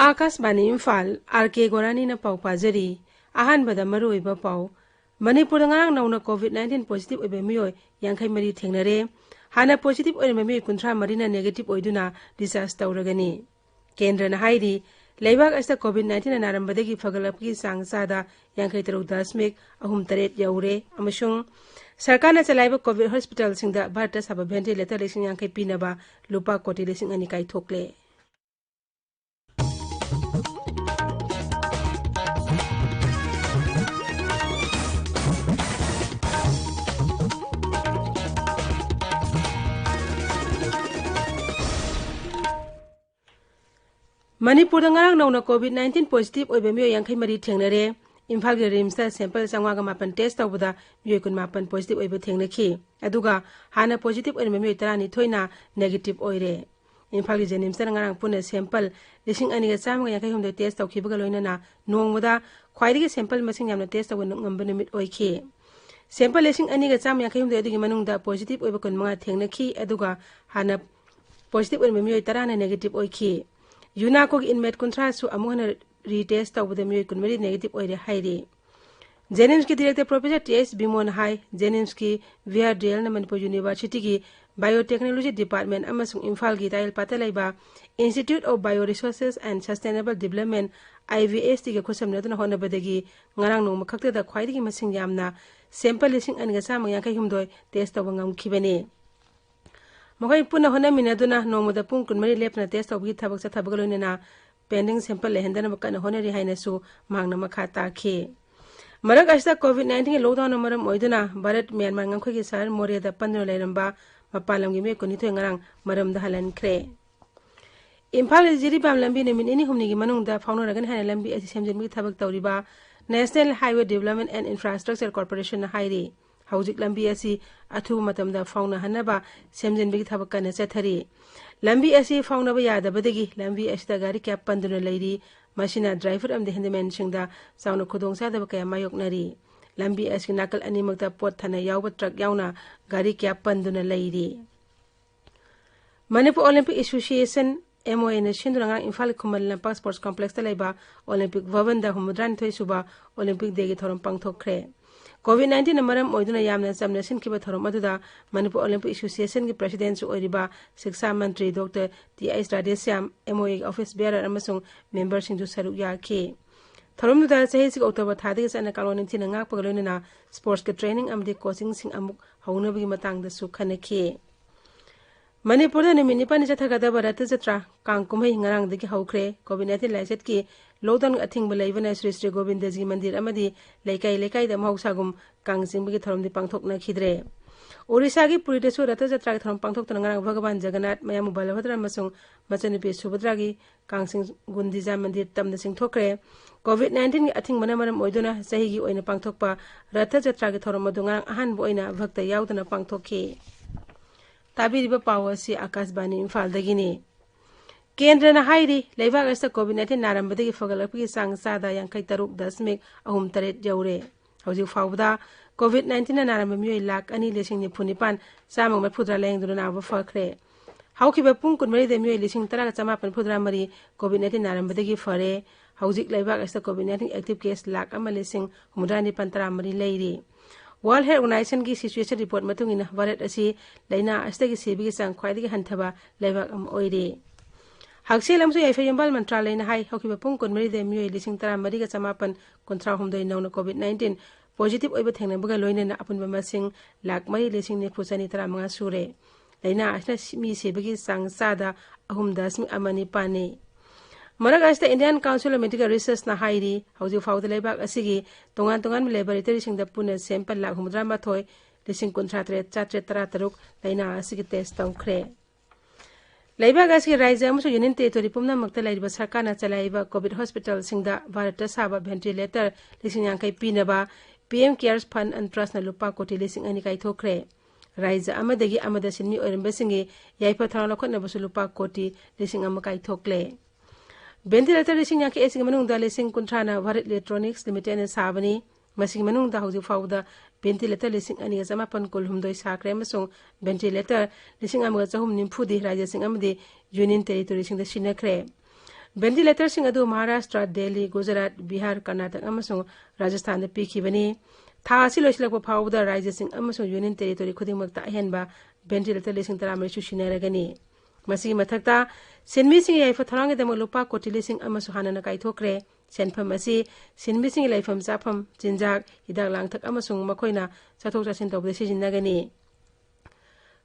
Akashvani Imphal R K गोरानी न पाउ पाजरी अहानबदा मरुइबा पाउ Manipur ngarang nauna covid-19 positive oibe mioi yankhai mari thengnare hana positive oibe mioi kunthra marina negative oiduna discharge tawragani kendra na hairi leibak asta covid-19 na narambadagi fagalapki sangsada yankhai taru dasmik ahum taret yaure amasung sarkana chalaiba covid hospital singda bharata saba ventilator lesing yankhai pinaba lupa koti lesing ani kai thokle Manipur ngarang nauna covid-19 positive oibe mioi yankhai mari thengnare Imphal ge rims ta sample sangwa ga mapan test tawbuda mioi kun mapan positive oibe thengnakhi aduga hana positive oibe mioi tarani thoina negative oire Imphal ge jenims ta ngarang pune sample lising ani ga cham ga yankhai humde test tawkhibaga loina na nongmuda khwairi ge sample masing yamna test taw ngam benimit oikhi sample lising ani ga cham yankhai humde adigi manungda positive oibe kun manga thengnakhi aduga hana positive oibe mioi tarana negative oikhi Yunako inmate contrast to among retest of the American very negative oil Heidi. Zeninski director Professor T.S. Bimon High, Zeninski via Dale Manipur University Biotechnology Department Amasung Imphal Gitail Patalaiba Institute of Bioresources and Sustainable Development IVS Tiga Kusam Nathan Honabadagi Ngarang no Makakta the Quaidi Masing Yamna sample listing and Gasama Yakahumdoi test of Wangam Kibane. Mokai puna hona minaduna no moda pung kun mari lepna test of gitabak sa tabagalo na pending sample lehendana makana hona ri haina su mangna makhata khe marak asta covid-19 lockdown maram oiduna Bharat Myanmar ngam khogi sar more da pandro lairamba mapalam gi me koni thoi ngarang maram da halan kre Imphal jiri bam lambi ne min ini humni gi manung da fauna ragan haina lambi asi semjin mi thabak tawriba National Highway Development and Infrastructure Corporation na hairi Haujik lambi asi athu matamda fauna hanaba semjen bigi thabakana chathari lambi asi fauna ba yada badagi lambi asida gari kya panduna leiri machina driver amde handyman singda sauna khudong sa da kaya mayok nari lambi asi nakal ani makta pot thana yawba truck yauna gari kya panduna leiri Manipur Olympic Association MOA na shinduranga Imphal Khumal Lampak Sports Complex ta leiba Olympic Bhavan da humudran thoi suba Olympic day gi thorom pangthokre COVID-19 na maram oiduna yamna samna sinkiba thorom aduda Manipur Olympic Association gi president su oiriba Shiksha Mantri Dr. T.S. Radhesyam MOA office bearer amasung member sing du saru yakhe thorom du da sahi sig October thadi sa na kalon tin ngak pagaloina na sports ke training amde coaching sing amuk hauna bi matang da su khanakhe Manipur da ni pani chathaga da barat jatra kangkumhai ngarang dagi haukre COVID-19 laiset ki lockdown athing balaibana Sri Sri Govindaji mandir amadi laikai da mausagum kangsing bi thorom di pangthok na khidre Orissa gi Puri desu rata jatra thorom pangthok tan ngarang Bhagavan Jagannath mayam balabhadra masung machanipi Subhadra gi kangsing Gundija mandir tamna sing thokre COVID-19 gi athing manamaram oiduna sahi gi oina pangthokpa rata jatra gi thorom madunga ahan boina bhakta yaudana pangthokhe Tabiriba Pawasi Akashbani Imphal dagini Kendra na hairi leibak asta COVID-19 narambadagi fagalapki sangsada yankai taruk dasmik ahum taret jaure hauji fawda COVID-19 na naramba mioi lak ani lesing ni phunipan samang mat phudra leng duruna ba fakhre haukiba pung kun mari de mioi lesing tara chama pan phudra mari COVID-19 narambadagi fare haujik leibak asta COVID-19 active case lak ama lesing humudani pantara mari leiri World Health Organization ki situation report matungina Bharat asi laina asta ki sebi ki sang khwaidi ki hanthaba leibak am oire Haksel amsu yai fayambal mantralay na hai hokiba pung kun mari de mioi lising tara mari ka samapan kontra humdoi nauna COVID-19 positive oiba thengna baga loina na apun ba masing lak mari lising ne phusani tara mga sure laina asna mi sebi ki sang sada ahum dasmi amani pane Marak asta Indian Council of Medical Research na hairi hauji fawda leibak asigi tongan laboratory sing da puna sample lak humdra mathoi lising kontratre chatre tara taruk laina asigi test tawkre Leibak asigi raija amusu union territory pumna makta laiba sarkana chalaiba COVID hospital singda Bharata saba ventilator lising yankai pinaba PM Cares Fund and Trust na lupa koti lising ani kai thokre raija amadagi amada sinmi oiramba singi yaipa thana khotna basu lupa koti lising amakai thokle Ventilator lising yankai asing manung da lising kuntrana Bharat Electronics Limited na sabani masing manung da hauji fawda ventilator lising ani zama pan kolhumdoi sakre masung ventilator lising amaga chahum nimphudi raja sing amade union territory sing da sinakre ventilator sing adu Maharashtra, Delhi, Gujarat, Bihar, Karnataka amasung Rajasthan da pikhibani tha si loisilakpa phawda rajya sing amasung union territory khudingmakta ahenba ventilator lising taramari su sinaragani masi mathakta sinmi sing yaifa tharangi dama lupa koti lising amasu hanana kaithokre senpham asi sinmi sing laifam chafam jinjak hidak langthak amasung makoina chathok chasin tawde sijinagani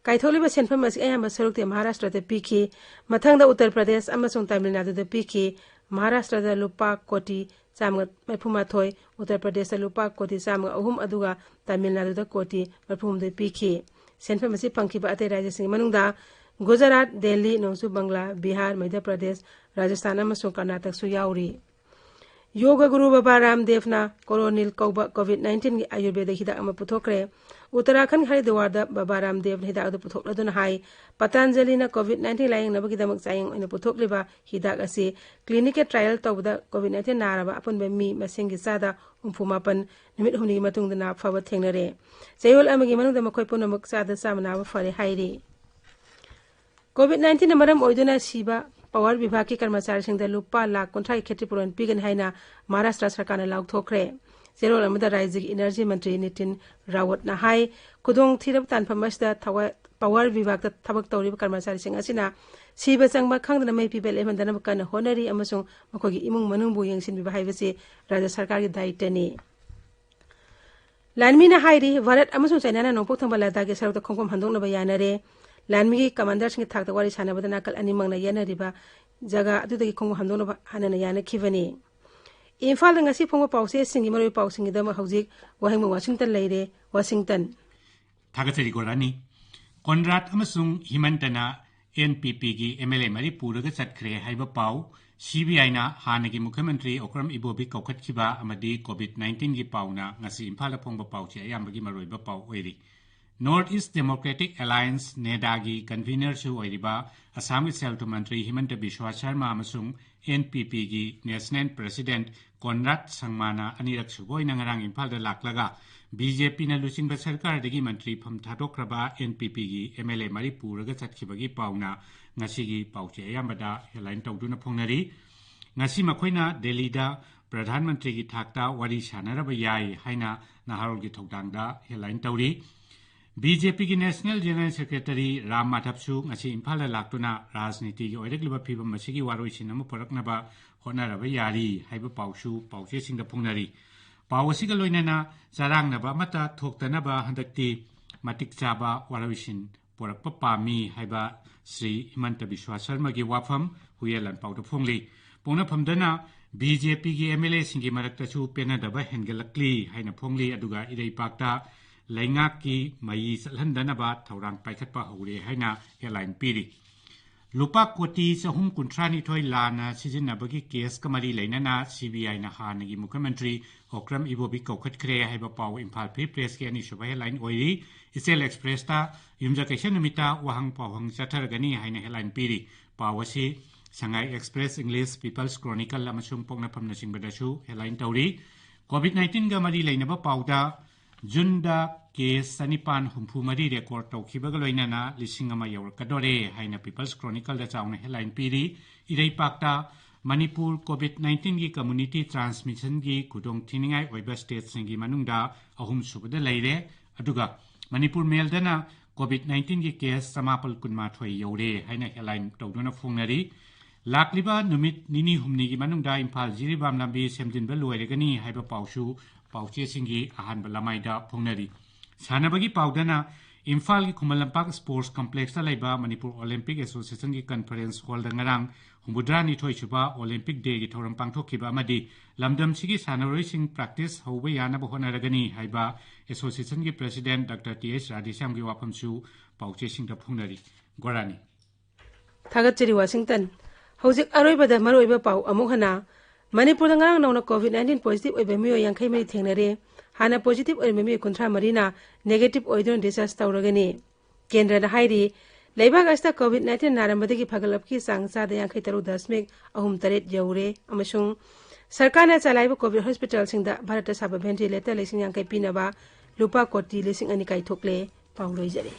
kaitholiba senpham asi ayama sarukte Maharashtra da pikhi mathangda Uttar Pradesh amasung Tamil Nadu da pikhi Maharashtra da lupa koti samga maphumathoi Uttar Pradesh da lupa koti samga ahum aduga Tamil Nadu da koti maphuum da pikhi senpham asi pangkhiba ate rajya sing manungda Gujarat, Delhi, Nongsu Bangla, Bihar, Madhya Pradesh, Rajasthan amasung Karnataka su yauri Yoga Guru Baba Ramdev na Coronil COVID-19 gi Ayurveda hidak ama puthokre Uttarakhand Haridwarda Baba Ramdev hidak adu puthokladuna hai Patanjali na COVID-19 laying nabagi damak sayang ina puthokliba hidak asi clinical trial tawda COVID-19 naraba apunba mi masingi sada umfumapan nimit humni matungda na fawa thengnare sayol amagi manungda makoy punamak sada samana fare hairi COVID-19 na maram oiduna siba Power Vibhag ki कर्मचारी Singh लुपा lakh 50 क्षतिपूरण pigeon हाइना Maharashtra सरकार ने लाउथोखरे जेरोल अमदा राज्य की energy मंत्री नितिन रावत ना high खुदोंग थिरब तानफमसदा power विभाग दा थबक तौरिब कर्मचारी सिंह असिना सिबा चंगबा खंगदना मै पीबेल एमंदना कन होनरी अमसुंग मखोगी इमुंग मनुंग बु यंगसिन बिबा हाइबसे राज्य सरकार की दायित्वनी लानमीना हाइरी भारत अमसुंग चाइना ना नोंपोक थंबा लद्दाख के सरक खोंगफम हंदोंनबा यानरे लानमी कमांडर सिंह थाक वारी सानबदा नाकल अनि मंगना यानरिबा जगह अदुदगी खोंग हमदोनबा हानना यानखिबनी Imphal ngasi phongba pause singi maroi pausingi dama hauzik Wahengbam Washington leire Washington Thagachari Gorani Konrad amasung Himantana NPP gi MLA Manipur ga chatkre haiba pau CBI na hanagi Mukhyamantri Okram Ibobi kaukhatkiba amadi COVID-19 gi pauna ngasi Imphal phongba pauche ayambagi maroiba pau oiri North East Democratic Alliance Nedagi convener su oiriba Assam Selto Mantri Himanta Biswa Sharma amasung NPP gi National President Konrad Sangmana anirak suboi nangarang Imphal da laklaga BJP na lusingba sarkar dagi mantri pham thatokraba NPP gi MLA Manipur ga chatkibagi pauna ngasi gi pauche ayambada headline tawduna phongnari ngasi makhoina Delhi da Pradhan Mantri gi thakta wari sanaraba yai haina naharol gi thokdangda headline tawri BJP की national general secretary Ram माधवसु ngasi Imphal laktuna rajniti gi oirekliba phibam masigi waroisin amu poraknaba honaraba yari haiba pausu pauche singda phungnari pawasi ga loinana charangnaba mata thoktanaba handakti matik chaba waroisin porakpa pami haiba Sri Himanta Biswa Sharma gi wafam huyelan pawda phungli pona phamdana BJP gi MLA singi marakta su penadaba hengalakli haina phungli aduga irei pakta Laingak ki mai salhandanaba thaurang paikhatpa hore haina headline piri lupa koti sahum kuntrani thoi lana sijinnabagi case kamari leinana CBI na hanagi Mukhyamantri Okram Ibobi kaukhatkre haiba pau Imphal Free Press ke ani suba headline oiri Isel Express ta yumja kaishan numita wahang pawang chatharagani haina headline piri pawasi Shanghai Express English People's Chronicle amasung pokna phamna singbadasu headline tauri COVID-19 ga mari leinaba pauda Junda case sanipan humphumari record tawkhibaga loinana lisingama yawrakadore haina People's Chronicle da chawna headline piri irei pakta Manipur COVID-19 gi community transmission gi kudong thiningai oiba state singi manungda ahum subada leire aduga Manipur Mail dana COVID-19 gi case samapal kunma thoi yore haina headline tawduna phungnari lakliba numit nini humni gi manungda Imphal jiribam lambi semjinba loiregani haiba pausu pauche singi ahan balamaida phungnari sanabagi paudana Imphal gi Khumalampak Sports Complex ta laiba Manipur Olympic Association gi conference hall da ngarang humbudrani thoi chuba Olympic Day gi thoram pangthokhiba amadi lamdam sigi sanaroi sing practice hoba yana ba honaragani haiba association gi president Dr. T.S. Radhesham gi wapamsu pauche sing da phungnari Gorani Thagachari Washington hojik aroibada maroiba pau amukhana Manipur da ngarang nauna COVID-19 positive oiba miyo yankhai mai thengnare hana positive oiba miyo kunthra marina negative oidon discharge tawragani kendra na hairi leibag asta COVID-19 narambadagi phagalapki sangsa da yankhai taru dasmik ahum taret yaure amasung sarkar na chalaiba COVID hospital singda bharata saba ventilator lesing yankhai pinaba lupa koti lesing ani kai thokle pauloi jare